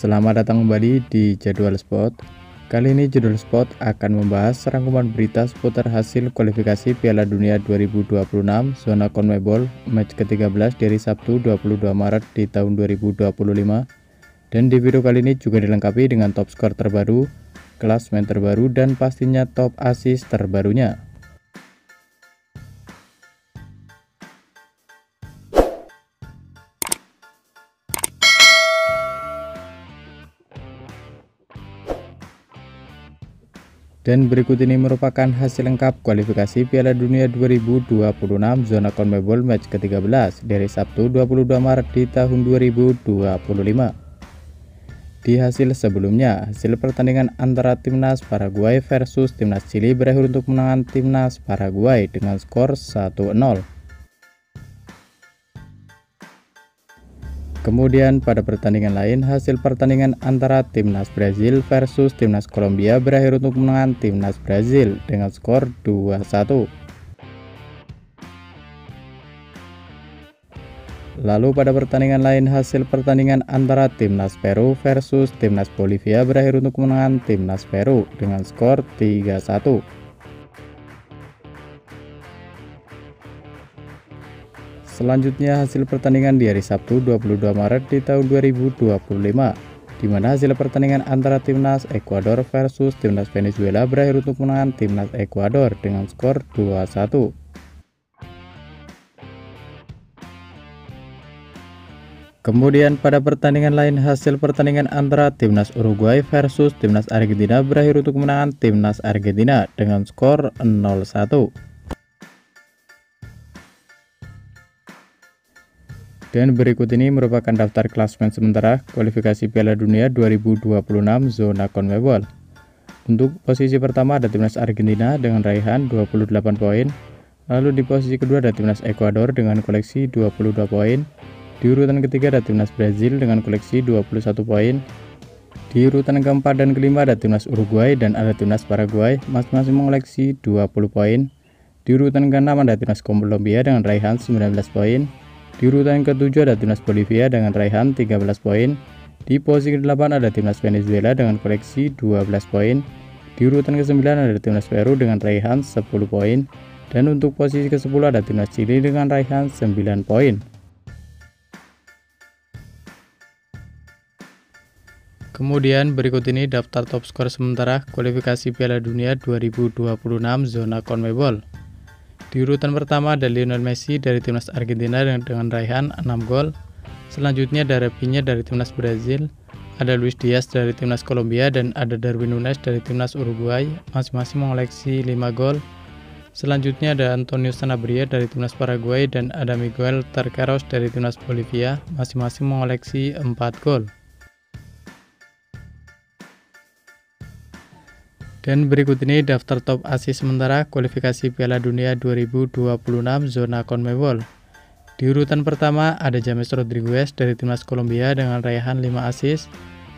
Selamat datang kembali di Jadwal Sport. Kali ini Jadwal Sport akan membahas rangkuman berita seputar hasil kualifikasi Piala Dunia 2026 zona CONMEBOL match ke-13 dari Sabtu 22 Maret di tahun 2025. Dan di video kali ini juga dilengkapi dengan top skor terbaru, klasmen terbaru, dan pastinya top assist terbarunya. Dan berikut ini merupakan hasil lengkap kualifikasi Piala Dunia 2026 zona CONMEBOL match ke-13 dari Sabtu 22 Maret di tahun 2025. Di hasil sebelumnya, hasil pertandingan antara timnas Paraguay versus timnas Chili berakhir untuk kemenangan timnas Paraguay dengan skor 1-0. Kemudian pada pertandingan lain, hasil pertandingan antara timnas Brazil versus timnas Kolombia berakhir untuk kemenangan timnas Brazil dengan skor 2-1. Lalu pada pertandingan lain, hasil pertandingan antara timnas Peru versus timnas Bolivia berakhir untuk kemenangan timnas Peru dengan skor 3-1. Selanjutnya hasil pertandingan di hari Sabtu 22 Maret di tahun 2025, di mana hasil pertandingan antara timnas Ekuador versus timnas Venezuela berakhir untuk kemenangan timnas Ekuador dengan skor 2-1. Kemudian pada pertandingan lain, hasil pertandingan antara timnas Uruguay versus timnas Argentina berakhir untuk kemenangan timnas Argentina dengan skor 0-1. Dan berikut ini merupakan daftar klasmen sementara kualifikasi Piala Dunia 2026 zona CONMEBOL. Untuk posisi pertama ada timnas Argentina dengan raihan 28 poin. Lalu di posisi kedua ada timnas Ekuador dengan koleksi 22 poin. Di urutan ketiga ada timnas Brazil dengan koleksi 21 poin. Di urutan keempat dan kelima ada timnas Uruguay dan ada timnas Paraguay masing-masing mengoleksi 20 poin. Di urutan keenam ada timnas Kolombia dengan raihan 19 poin. Di urutan ke-7 ada timnas Bolivia dengan raihan 13 poin. Di posisi ke-8 ada timnas Venezuela dengan koleksi 12 poin. Di urutan ke-9 ada timnas Peru dengan raihan 10 poin. Dan untuk posisi ke-10 ada timnas Chili dengan raihan 9 poin. Kemudian berikut ini daftar top skor sementara kualifikasi Piala Dunia 2026 zona CONMEBOL. Di urutan pertama ada Lionel Messi dari timnas Argentina dengan raihan 6 gol. Selanjutnya ada Rafinha dari timnas Brazil, ada Luis Diaz dari timnas Kolombia, dan ada Darwin Núñez dari timnas Uruguay, masing-masing mengoleksi 5 gol. Selanjutnya ada Antonio Sanabria dari timnas Paraguay dan ada Miguel Terceros dari timnas Bolivia, masing-masing mengoleksi 4 gol. Dan berikut ini daftar top assist sementara kualifikasi Piala Dunia 2026 zona CONMEBOL. Di urutan pertama ada James Rodriguez dari timnas Kolombia dengan raihan 5 assist.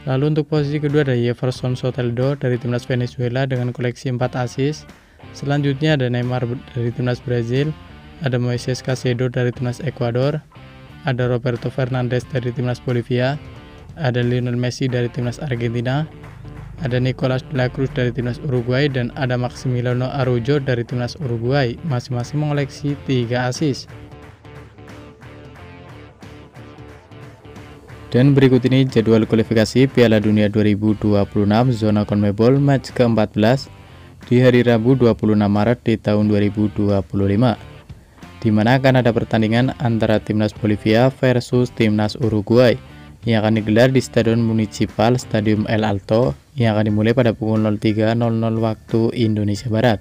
Lalu untuk posisi kedua ada Jefferson Soteldo dari timnas Venezuela dengan koleksi 4 assist. Selanjutnya ada Neymar dari timnas Brazil, ada Moises Caicedo dari timnas Ekuador, ada Roberto Fernandes dari timnas Bolivia, ada Lionel Messi dari timnas Argentina, ada Nicolas de la Cruz dari timnas Uruguay, dan ada Maximiliano Araujo dari timnas Uruguay, masing-masing mengoleksi 3 assist. Dan berikut ini jadwal kualifikasi Piala Dunia 2026 zona CONMEBOL match ke-14 di hari Rabu 26 Maret di tahun 2025, di mana akan ada pertandingan antara timnas Bolivia versus timnas Uruguay yang akan digelar di Stadion Municipal Stadium El Alto yang akan dimulai pada pukul 03.00 waktu Indonesia Barat.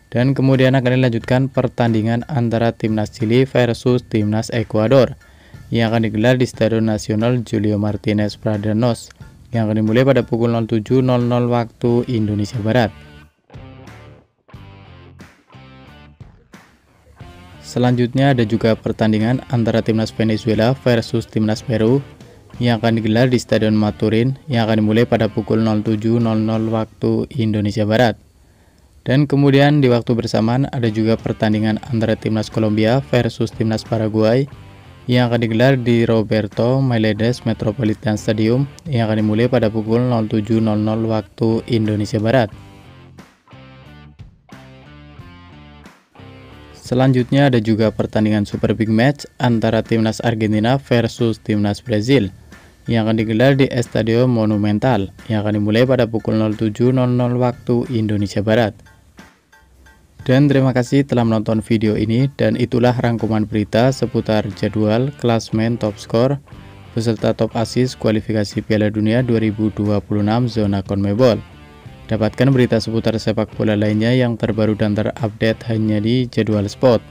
Dan kemudian akan dilanjutkan pertandingan antara timnas Chili versus timnas Ekuador yang akan digelar di Stadion Nasional Julio Martínez Pradenos yang akan dimulai pada pukul 07.00 waktu Indonesia Barat. Selanjutnya ada juga pertandingan antara timnas Venezuela versus timnas Peru yang akan digelar di Stadion Maturin yang akan dimulai pada pukul 07.00 waktu Indonesia Barat. Dan kemudian di waktu bersamaan ada juga pertandingan antara timnas Kolombia versus timnas Paraguay yang akan digelar di Roberto Meireles Metropolitan Stadium yang akan dimulai pada pukul 07.00 waktu Indonesia Barat. Selanjutnya ada juga pertandingan Super Big Match antara Timnas Argentina versus Timnas Brazil yang akan digelar di Estadio Monumental yang akan dimulai pada pukul 07.00 waktu Indonesia Barat. Dan terima kasih telah menonton video ini, dan itulah rangkuman berita seputar jadwal, klasmen, top skor, beserta top assist kualifikasi Piala Dunia 2026 zona CONMEBOL. Dapatkan berita seputar sepak bola lainnya yang terbaru dan terupdate hanya di Jadwal Sport.